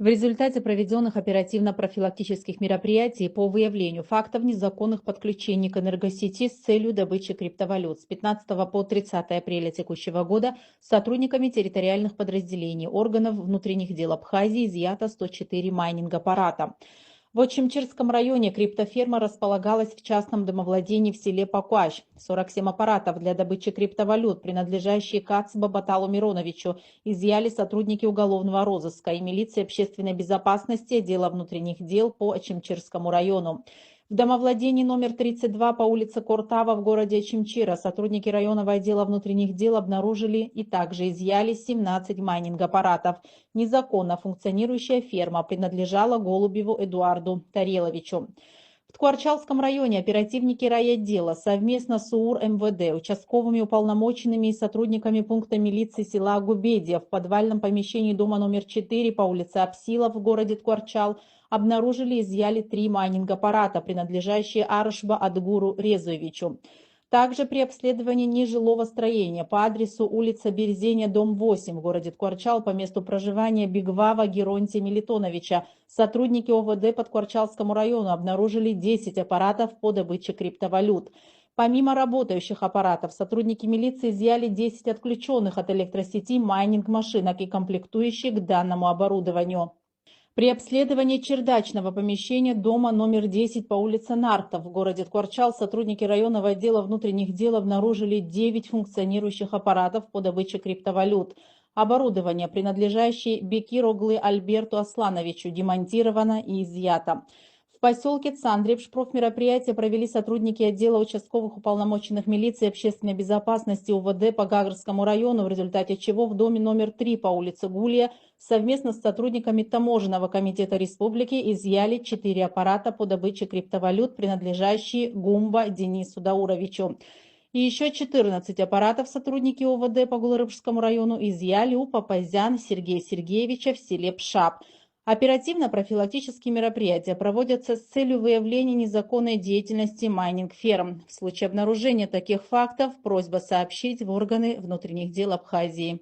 В результате проведенных оперативно-профилактических мероприятий по выявлению фактов незаконных подключений к энергосети с целью добычи криптовалют с 15 по 30 апреля текущего года сотрудниками территориальных подразделений органов внутренних дел Абхазии изъято 104 майнинг-аппарата. В Очимчирском районе криптоферма располагалась в частном домовладении в селе Пакуаш. 47 аппаратов для добычи криптовалют, принадлежащие Кацба Баталу Мироновичу, изъяли сотрудники уголовного розыска и милиции общественной безопасности отдела внутренних дел по Очимчирскому району. В домовладении номер 32 по улице Кортава в городе Очимчира сотрудники районного отдела внутренних дел обнаружили и также изъяли 17 майнинг-аппаратов. Незаконно функционирующая ферма принадлежала Голубеву Эдуарду Тареловичу. В Ткуарчалском районе оперативники райотдела совместно с УУР МВД, участковыми уполномоченными и сотрудниками пункта милиции села Губедия в подвальном помещении дома номер 4 по улице Апсилов в городе Ткуарчал обнаружили и изъяли 3 майнинг-аппарата, принадлежащие Арышба Адгуру Резуевичу. Также при обследовании нежилого строения по адресу улица Березения, дом 8 в городе Ткуарчал по месту проживания Бигвава Геронтия Мелитоновича сотрудники ОВД по Ткуарчалскому району обнаружили 10 аппаратов по добыче криптовалют. Помимо работающих аппаратов, сотрудники милиции изъяли 10 отключенных от электросети майнинг-машинок и комплектующих к данному оборудованию. При обследовании чердачного помещения дома номер 10 по улице Нартов в городе Ткуарчал сотрудники районного отдела внутренних дел обнаружили 9 функционирующих аппаратов по добыче криптовалют. Оборудование, принадлежащее Бекироглы Альберту Аслановичу, демонтировано и изъято. В поселке Цандрев профмероприятие провели сотрудники отдела участковых уполномоченных милиции и общественной безопасности УВД по Гагарскому району, в результате чего в доме номер 3 по улице Гулья совместно с сотрудниками Таможенного комитета республики изъяли 4 аппарата по добыче криптовалют, принадлежащие Гумба Денису Дауровичу. И еще 14 аппаратов сотрудники ОВД по Гулрыбскому району изъяли у Папазян Сергея Сергеевича в селе Пшап. Оперативно-профилактические мероприятия проводятся с целью выявления незаконной деятельности майнинг-ферм. В случае обнаружения таких фактов просьба сообщить в органы внутренних дел Абхазии.